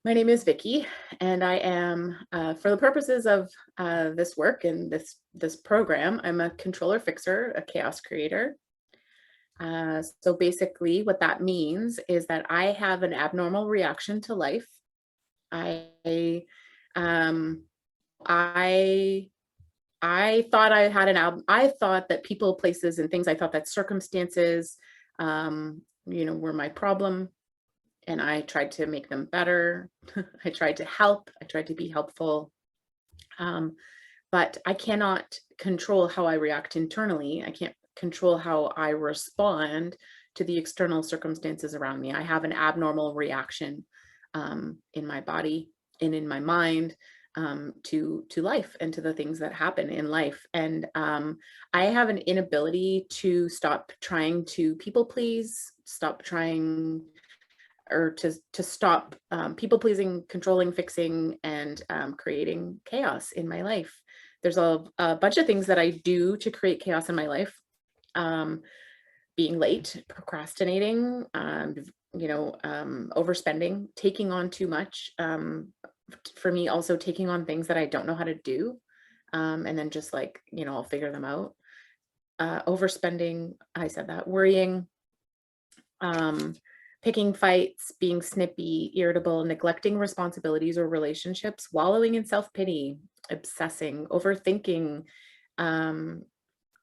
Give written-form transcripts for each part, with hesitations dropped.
My name is Vikki, and I am, for the purposes of this work and this program, I'm a controller fixer, a chaos creator. So basically, what that means is that I have an abnormal reaction to life. I, um, I, I thought I had I thought that people, places, and things. I thought that circumstances, were my problem, and I tried to make them better. I tried to help. I tried to be helpful. Um, but I cannot control how I react internally. I can't control how I respond to the external circumstances around me. I have an abnormal reaction in my body and in my mind to life and to the things that happen in life. And I have an inability to stop trying to people please, stop trying or to stop people pleasing, controlling, fixing, and creating chaos in my life. There's a bunch of things that I do to create chaos in my life. Um, Being late, procrastinating, overspending, taking on too much. For me, also taking on things that I don't know how to do, and then just like I'll figure them out. Overspending, I said that. Worrying, um, picking fights, being snippy, irritable, neglecting responsibilities or relationships, wallowing in self-pity, obsessing, overthinking, um,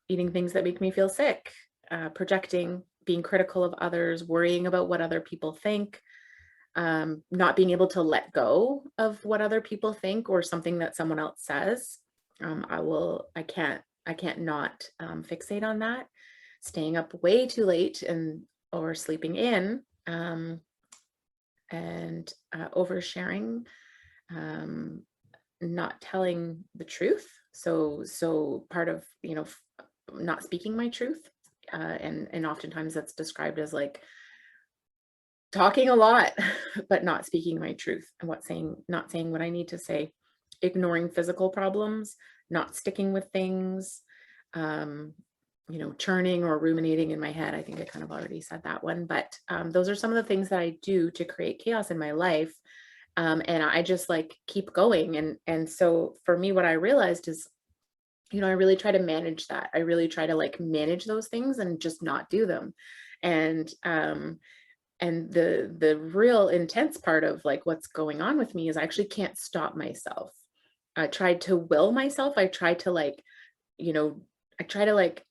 eating things that make me feel sick, projecting, being critical of others, worrying about what other people think, not being able to let go of what other people think or something that someone else says. I can't not fixate on that. Staying up way too late and or sleeping in, and oversharing, um, not telling the truth. So part of not speaking my truth, and oftentimes that's described as like talking a lot, but not speaking my truth and not saying what I need to say, ignoring physical problems, not sticking with things, um, churning or ruminating in my head. I think I kind of already said that one, but those are some of the things that I do to create chaos in my life. And I just like keep going. And so for me, what I realized is, I really try to manage that. I really try to like manage those things and just not do them. And the real intense part of like what's going on with me is I actually can't stop myself. I tried to will myself. I tried to like, you know, I try to like,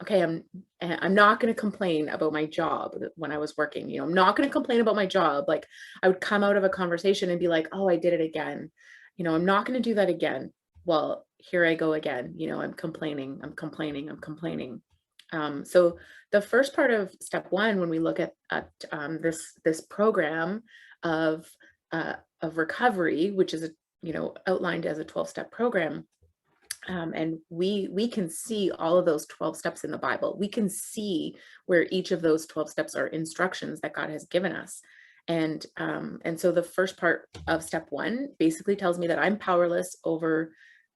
okay, I'm not going to complain about my job when I was working. I'm not going to complain about my job. Like I would come out of a conversation and be like, oh, I did it again. I'm not going to do that again. Well, here I go again. I'm complaining. I'm complaining. I'm complaining. So the first part of step one, when we look at this program of of recovery, which is outlined as a 12-step program, and we can see all of those 12 steps in the Bible. We can see where each of those 12 steps are instructions that God has given us. And so the first part of step one basically tells me that I'm powerless over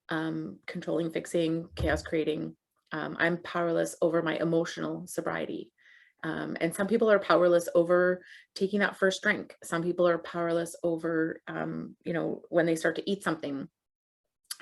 controlling, fixing, chaos creating. I'm powerless over my emotional sobriety. And some people are powerless over taking that first drink. Some people are powerless over, when they start to eat something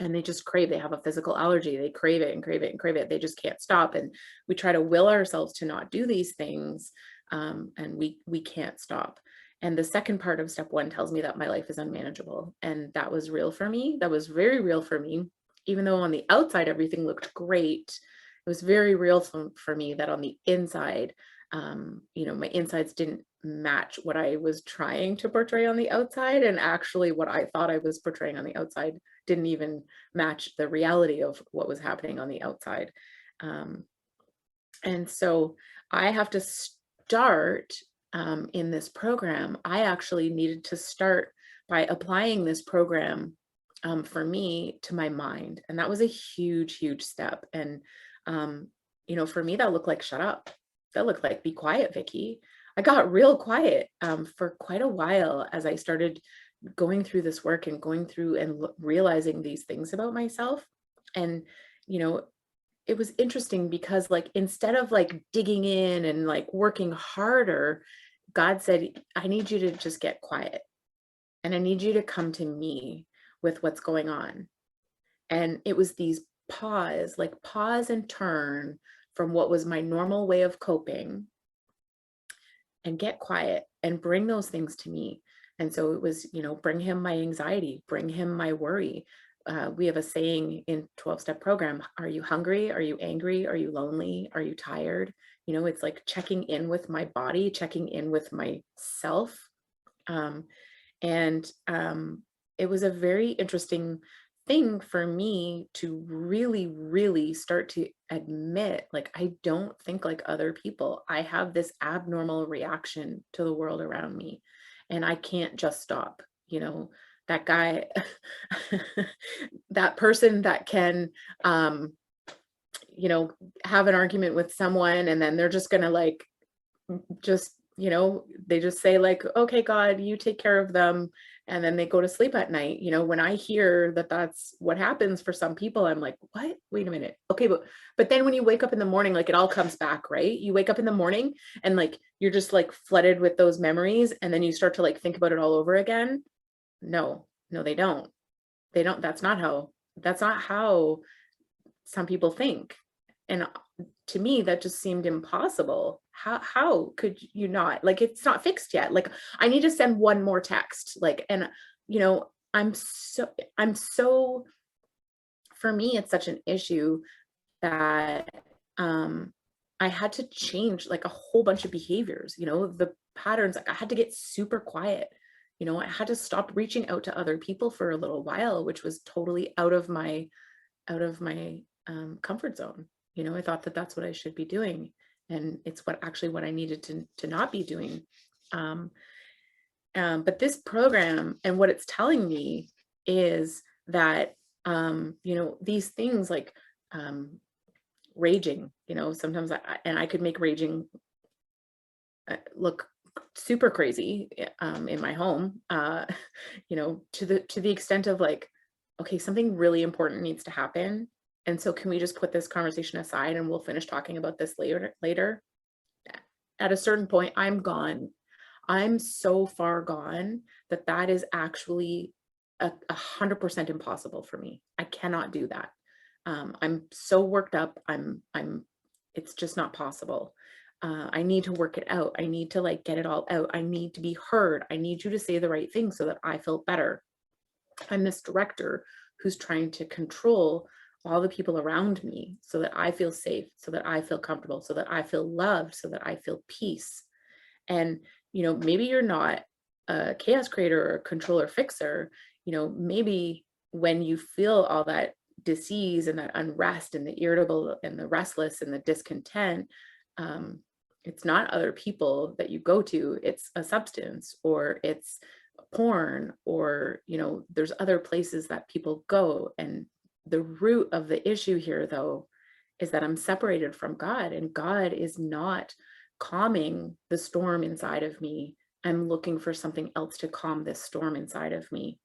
and they just crave, they have a physical allergy, they crave it and crave it and crave it. They just can't stop. And we try to will ourselves to not do these things. And we can't stop. And the second part of step one tells me that my life is unmanageable. And that was real for me. That was very real for me. Even though on the outside, everything looked great, it was very real for me that on the inside, my insides didn't match what I was trying to portray on the outside. And actually what I thought I was portraying on the outside didn't even match the reality of what was happening on the outside. And so I have to start in this program. I actually needed to start by applying this program for me to my mind. And that was a huge, huge step. And, for me, that looked like, shut up. That looked like, be quiet, Vikki. I got real quiet for quite a while as I started going through this work and going through and realizing these things about myself. And, it was interesting because like, instead of like digging in and like working harder, God said, I need you to just get quiet. and I need you to come to me with what's going on. And it was these pause and turn from what was my normal way of coping and get quiet and bring those things to me. And so it was, bring him my anxiety, bring him my worry. We have a saying in 12-step program: are you hungry? Are you angry? Are you lonely? Are you tired? It's like checking in with my body, checking in with myself. Um, and it was a very interesting thing for me to really, really start to admit, like, I don't think like other people. I have this abnormal reaction to the world around me, and I can't just stop. That guy, that person that can, um, have an argument with someone, and then they're just gonna like just they just say like, okay, God, you take care of them, and then they go to sleep at night. When I hear that that's what happens for some people, I'm like, what? Wait a minute. Okay, but then when you wake up in the morning, like, it all comes back, right? You wake up in the morning and like you're just like flooded with those memories, and then you start to like think about it all over again. No, no, they don't. That's not how some people think. And to me, that just seemed impossible. How could you not? Like, it's not fixed yet. Like, I need to send one more text. Like, and I'm so for me, it's such an issue that um I had to change like a whole bunch of behaviors, the patterns. Like, I had to get super quiet. I had to stop reaching out to other people for a little while, which was totally out of my comfort zone. I thought that that's what I should be doing, and it's what I needed to not be doing. Um, but this program and what it's telling me is that these things like raging. Sometimes I could make raging look super crazy in my home. To the extent of like, okay, something really important needs to happen. And so can we just put this conversation aside and we'll finish talking about this later? At a certain point, I'm gone. I'm so far gone that that is actually 100% impossible for me. I cannot do that. I'm so worked up. It's just not possible. I need to work it out. I need to like get it all out. I need to be heard. I need you to say the right thing so that I feel better. I'm this director who's trying to control all the people around me so that I feel safe, so that I feel comfortable, so that I feel loved, so that I feel peace. And, maybe you're not a chaos creator or a controller fixer. Maybe when you feel all that disease and that unrest and the irritable and the restless and the discontent, um, it's not other people that you go to, it's a substance, or it's porn, or there's other places that people go. And the root of the issue here, though, is that I'm separated from God, and God is not calming the storm inside of me. I'm looking for something else to calm this storm inside of me.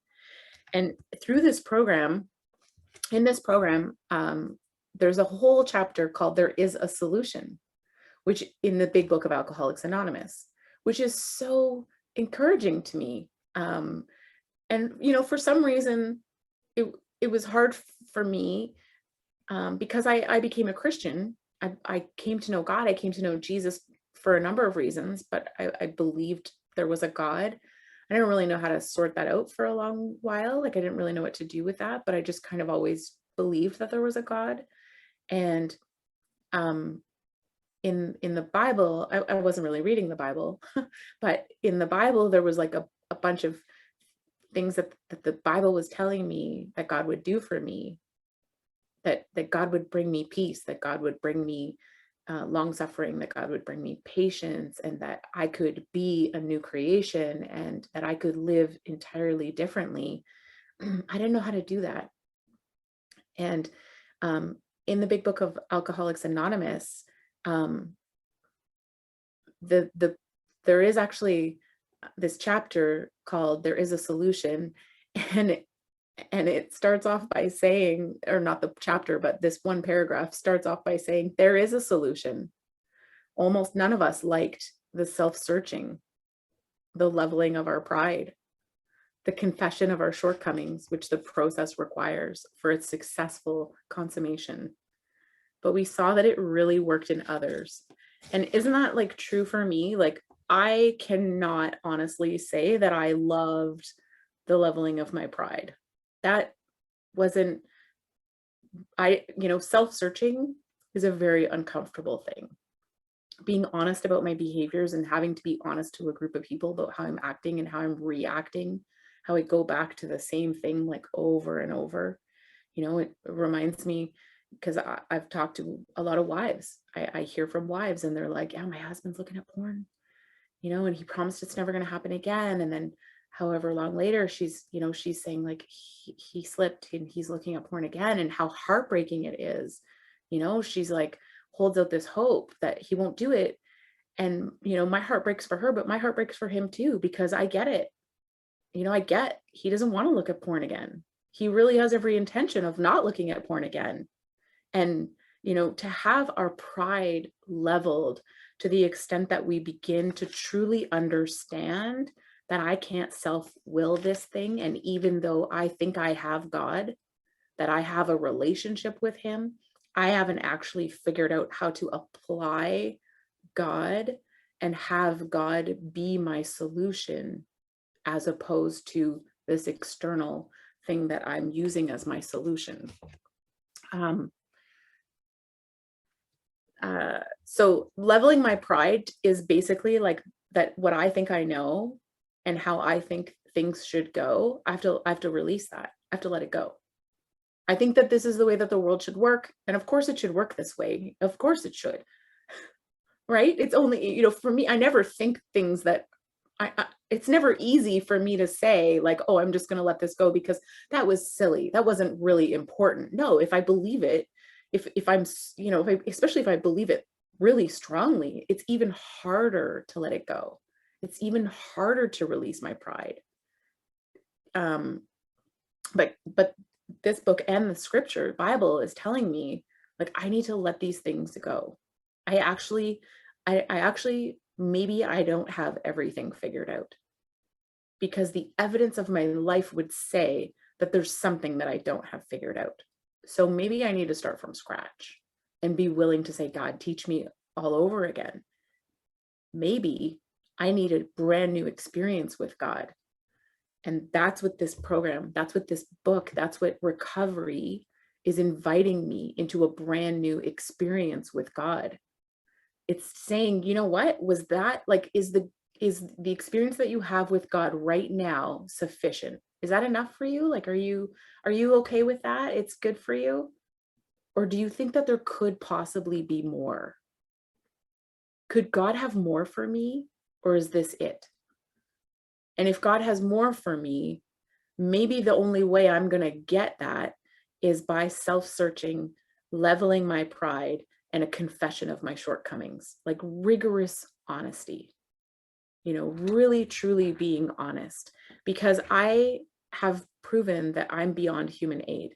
And through this program, in this program, there's a whole chapter called There Is a Solution, which in the big book of Alcoholics Anonymous, which is so encouraging to me. And for some reason, it was hard for me, because I became a Christian. I came to know God. I came to know Jesus for a number of reasons, but I believed there was a God. I didn't really know how to sort that out for a long while. Like, I didn't really know what to do with that, but I just kind of always believed that there was a God. And in the Bible, I wasn't really reading the Bible, but in the Bible, there was like a bunch of things that the Bible was telling me that God would do for me, that God would bring me peace, that God would bring me long suffering, that God would bring me patience, and that I could be a new creation, and that I could live entirely differently. I didn't know how to do that. And in the big book of Alcoholics Anonymous, there is actually this chapter called There Is a Solution. And it starts off by saying, or not the chapter, but this one paragraph starts off by saying, there is a solution. Almost none of us liked the self-searching, the leveling of our pride, the confession of our shortcomings, which the process requires for its successful consummation. But we saw that it really worked in others. And isn't that like true for me? Like, I cannot honestly say that I loved the leveling of my pride. That wasn't, self-searching is a very uncomfortable thing. Being honest about my behaviors and having to be honest to a group of people about how I'm acting and how I'm reacting, how I go back to the same thing like over and over. It reminds me, because I've talked to a lot of wives. I hear from wives and they're like, yeah, my husband's looking at porn, and he promised it's never going to happen again. And then however long later, she's saying like he slipped and he's looking at porn again, and how heartbreaking it is. She's like, holds out this hope that he won't do it. And, my heart breaks for her, but my heart breaks for him too, because I get it. I get he doesn't want to look at porn again. He really has every intention of not looking at porn again. And, to have our pride leveled to the extent that we begin to truly understand that I can't self-will this thing. And even though I think I have God, that I have a relationship with him, I haven't actually figured out how to apply God and have God be my solution, as opposed to this external thing that I'm using as my solution. So leveling my pride is basically like that, what I think I know and how I think things should go. I have to release that. I have to let it go. I think that this is the way that the world should work. And of course it should work this way. Of course it should. Right? It's only, for me, I never think things that it's never easy for me to say like, oh, I'm just going to let this go because that was silly. That wasn't really important. No, if I believe it, if I'm, especially if I believe it really strongly, it's even harder to let it go. It's even harder to release my pride. But this book and the scripture Bible is telling me like, I need to let these things go. I actually, maybe I don't have everything figured out, because the evidence of my life would say that there's something that I don't have figured out. So maybe I need to start from scratch and be willing to say, God, teach me all over again. Maybe I need a brand new experience with God. And that's what this program, that's what this book, that's what recovery is inviting me into, a brand new experience with God. It's saying, you know what, was that like, is the experience that you have with God right now sufficient? Is that enough for you? Like, are you okay with that? It's good for you? Or do you think that there could possibly be more? Could God have more for me? Or is this it? And if God has more for me, maybe the only way I'm going to get that is by self-searching, leveling my pride, and a confession of my shortcomings, like rigorous honesty, really, truly being honest, because I have proven that I'm beyond human aid.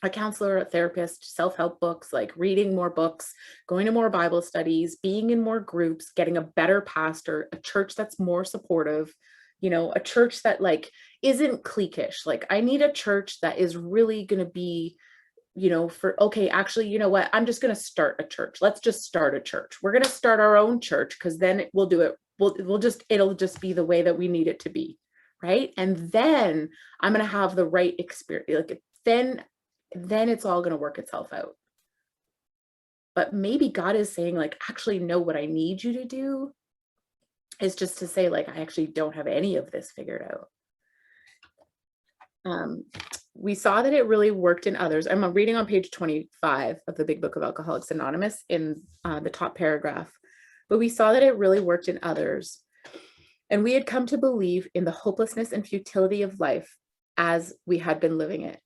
A counselor, a therapist, self-help books, like reading more books, going to more Bible studies, being in more groups, getting a better pastor, a church that's more supportive, a church that like isn't cliquish. Like, I need a church that is really going to be, okay, actually, you know what? I'm just going to start a church. Let's just start a church. We're going to start our own church, because then we'll do it. It'll just be the way that we need it to be. Right. And then I'm going to have the right experience. Like, then it's all going to work itself out. But maybe God is saying like, actually, no, what I need you to do is just to say like, I actually don't have any of this figured out. We saw that it really worked in others. I'm reading on page 25 of the Big Book of Alcoholics Anonymous in the top paragraph, but we saw that it really worked in others. And we had come to believe in the hopelessness and futility of life as we had been living it.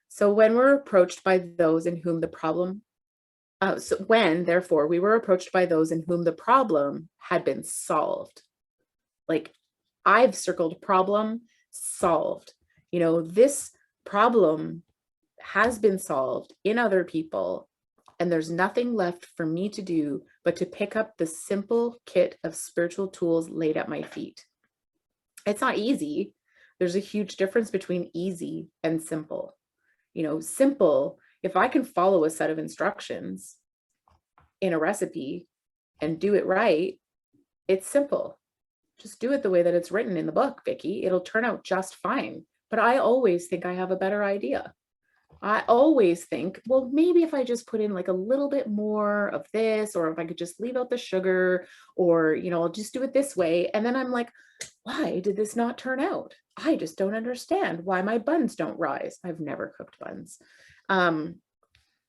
So when we're approached by those in whom the problem, therefore, we were approached by those in whom the problem had been solved. Like, I've circled problem, solved. This problem has been solved in other people, and there's nothing left for me to do but to pick up the simple kit of spiritual tools laid at my feet. It's not easy. There's a huge difference between easy and simple. Simple, if I can follow a set of instructions in a recipe and do it right, it's simple. Just do it the way that it's written in the book, Vikki. It'll turn out just fine. But I always think I have a better idea. I always think, well, maybe if I just put in like a little bit more of this, or if I could just leave out the sugar, or, I'll just do it this way. And then I'm like, why did this not turn out? I just don't understand why my buns don't rise. I've never cooked buns.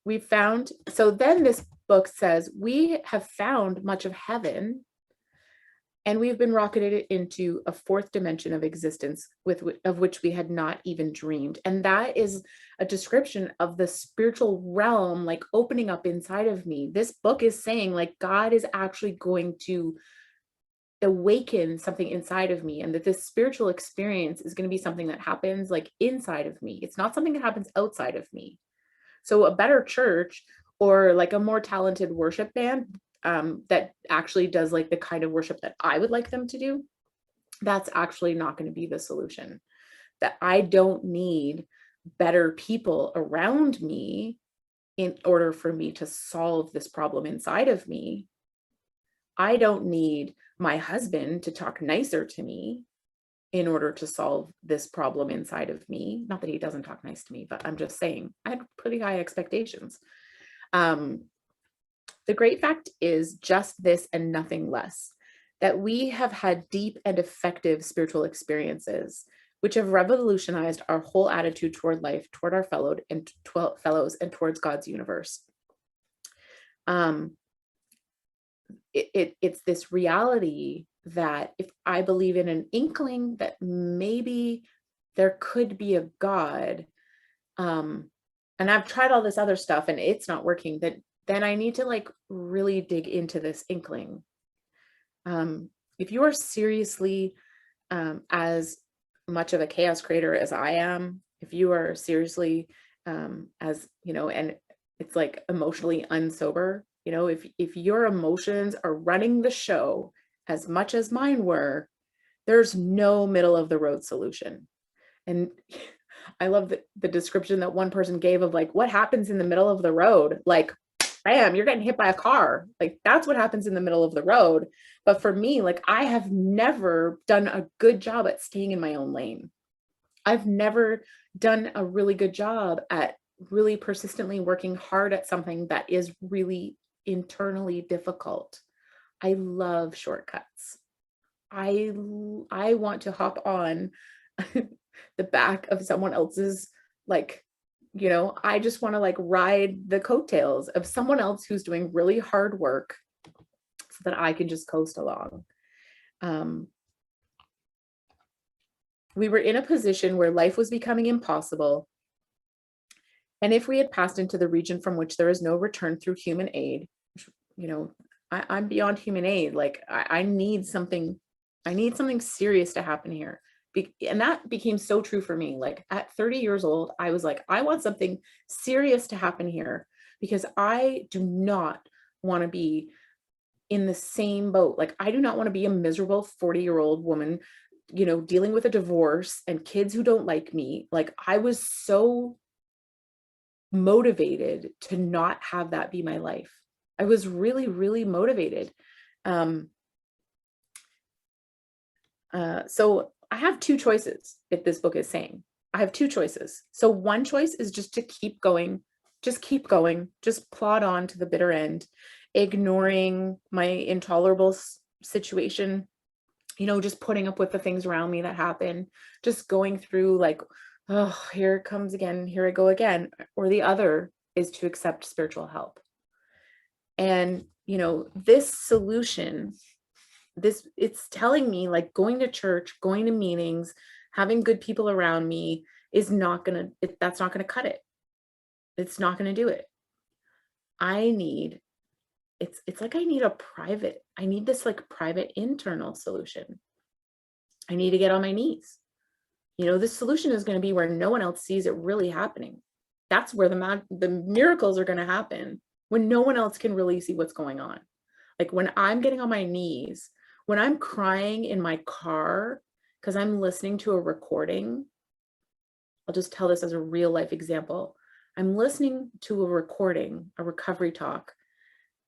We found, so then this book says, we have found much of heaven, and we've been rocketed into a fourth dimension of existence of which we had not even dreamed. And that is a description of the spiritual realm, like opening up inside of me. This book is saying like God is actually going to awaken something inside of me, and that this spiritual experience is going to be something that happens like inside of me. It's not something that happens outside of me. So a better church, or like a more talented worship band that actually does like the kind of worship that I would like them to do, that's actually not going to be the solution. That I don't need better people around me in order for me to solve this problem inside of me. I don't need my husband to talk nicer to me in order to solve this problem inside of me. Not that he doesn't talk nice to me, but I'm just saying I had pretty high expectations. The great fact is just this and nothing less, that we have had deep and effective spiritual experiences, which have revolutionized our whole attitude toward life, toward our fellows, and towards God's universe. It's this reality that if I believe in an inkling that maybe there could be a God, and I've tried all this other stuff and it's not working, then I need to like really dig into this inkling. If you are seriously as much of a chaos creator as I am, if you are seriously as, and it's like emotionally unsober, if your emotions are running the show as much as mine were, there's no middle of the road solution. And I love the description that one person gave of like, what happens in the middle of the road? Like, bam, you're getting hit by a car. Like that's what happens in the middle of the road. But for me, like I have never done a good job at staying in my own lane. I've never done a really good job at really persistently working hard at something that is really internally difficult. I love shortcuts. I want to hop on the back of someone else's, like, I just want to like ride the coattails of someone else who's doing really hard work so that I can just coast along. We were in a position where life was becoming impossible. And if we had passed into the region from which there is no return through human aid, which, I'm beyond human aid. Like I need something serious to happen here. And that became so true for me. Like at 30 years old, I was like, I want something serious to happen here because I do not want to be in the same boat. Like I do not want to be a miserable 40-year-old woman, dealing with a divorce and kids who don't like me. Like I was so motivated to not have that be my life. I was really, really motivated. So I have two choices. If this book is saying, I have two choices. So one choice is just to keep going, just plod on to the bitter end, ignoring my intolerable situation, just putting up with the things around me that happen, just going through like, oh, here it comes again, here I go again. Or the other is to accept spiritual help. And, this solution, it's telling me like going to church, going to meetings, having good people around me is not going to, that's not going to cut it. It's not going to do it. It's like I need this like private internal solution. I need to get on my knees. This solution is going to be where no one else sees it really happening. That's where the miracles are going to happen, when no one else can really see what's going on. Like when I'm getting on my knees, when I'm crying in my car because I'm listening to a recording. I'll just tell this as a real life example. I'm listening to a recording, a recovery talk,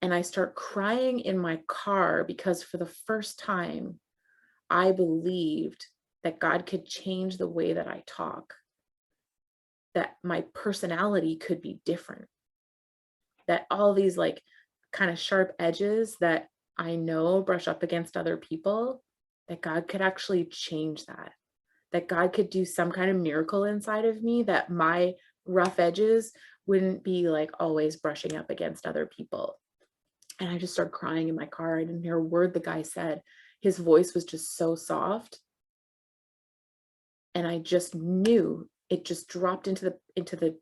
and I start crying in my car because for the first time, I believed that God could change the way that I talk, that my personality could be different, that all these like kind of sharp edges that I know brush up against other people, that God could actually change that, that God could do some kind of miracle inside of me, that my rough edges wouldn't be like always brushing up against other people. And I just started crying in my car. I didn't hear a word the guy said. His voice was just so soft. And I just knew, it just dropped into the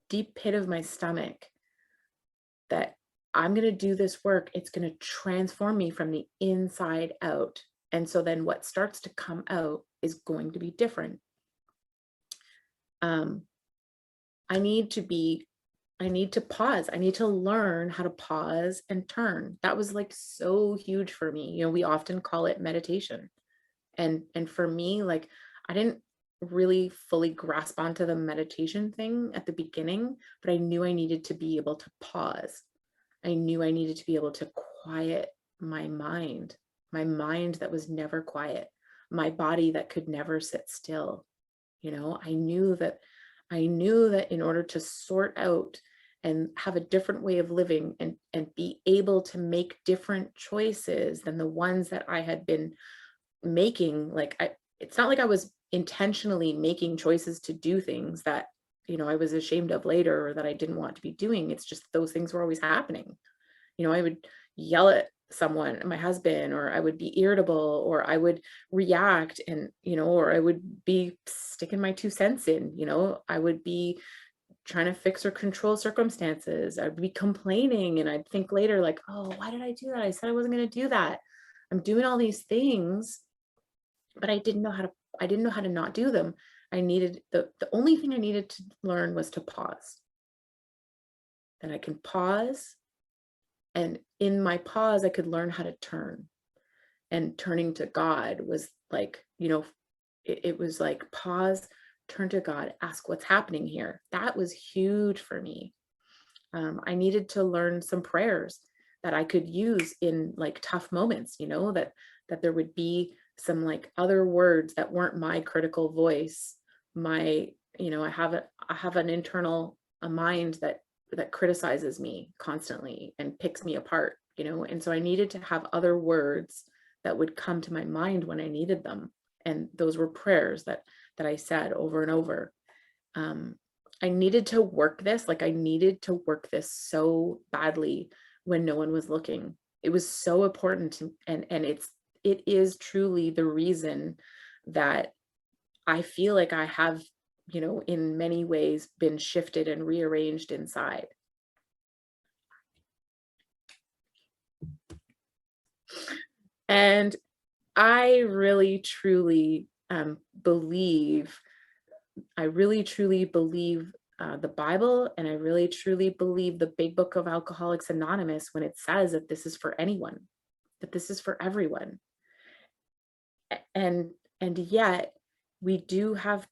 deep pit of my stomach, that I'm going to do this work. It's going to transform me from the inside out. And so then what starts to come out is going to be different. I need to pause. I need to learn how to pause and turn. That was like so huge for me. You know, we often call it meditation. And for me, like, I didn't really fully grasp onto the meditation thing at the beginning, but I knew I needed to be able to pause. I knew I needed to be able to quiet my mind that was never quiet, my body that could never sit still. You know, I knew that in order to sort out and have a different way of living and be able to make different choices than the ones that I had been making, like, it's not like I was intentionally making choices to do things that, you know, I was ashamed of later or that I didn't want to be doing. It's just those things were always happening. You know, I would yell at someone, my husband, or I would be irritable, or I would react, and, you know, or I would be sticking my 2 cents in, you know, I would be trying to fix or control circumstances. I'd be complaining, and I'd think later, like, oh, why did I do that? I said I wasn't going to do that. I'm doing all these things, but I didn't know how to not do them. I needed the only thing I needed to learn was to pause. Then I can pause, and in my pause I could learn how to turn. And turning to God was like, you know, it was like pause, turn to God, ask what's happening here. That was huge for me. I needed to learn some prayers that I could use in like tough moments, you know, that there would be some like other words that weren't my critical voice. My, you know, I have an internal a mind that criticizes me constantly and picks me apart, you know, and so I needed to have other words that would come to my mind when I needed them. And those were prayers that I said over and over. I needed to work this, like I needed to work this so badly when no one was looking. It was so important to, and it is truly the reason that I feel like I have, you know, in many ways been shifted and rearranged inside. And I really truly believe, the Bible, and I really truly believe the big book of Alcoholics Anonymous when it says that this is for anyone, that this is for everyone. And yet we do have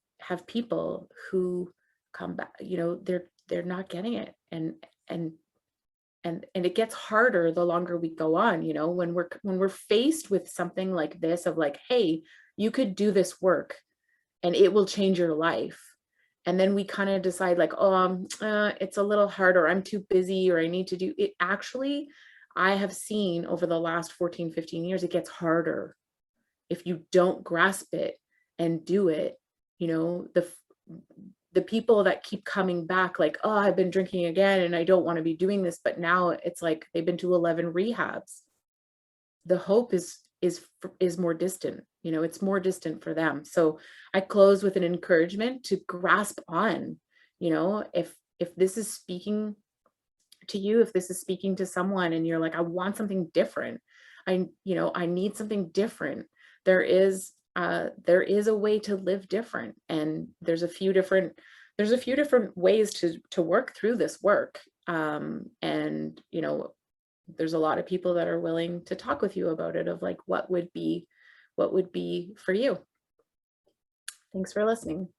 people who come back, you know, they're not getting it. And and it gets harder the longer we go on, you know, when we're faced with something like this of like, hey, you could do this work and it will change your life. And then we kind of decide like, oh, it's a little harder, I'm too busy, or I need to do it. Actually, I have seen over the last 14, 15 years, it gets harder if you don't grasp it and do it. You know, the people that keep coming back like, oh, I've been drinking again and I don't want to be doing this, but now it's like they've been to 11 rehabs. The hope is more distant, you know, it's more distant for them. So I close with an encouragement to grasp on, you know, if this is speaking to you, if this is speaking to someone and you're like, I want something different, you know, I need something different. There is a way to live different, and there's a few different ways to work through this work. And you know, there's a lot of people that are willing to talk with you about it, of like what would be for you. Thanks for listening.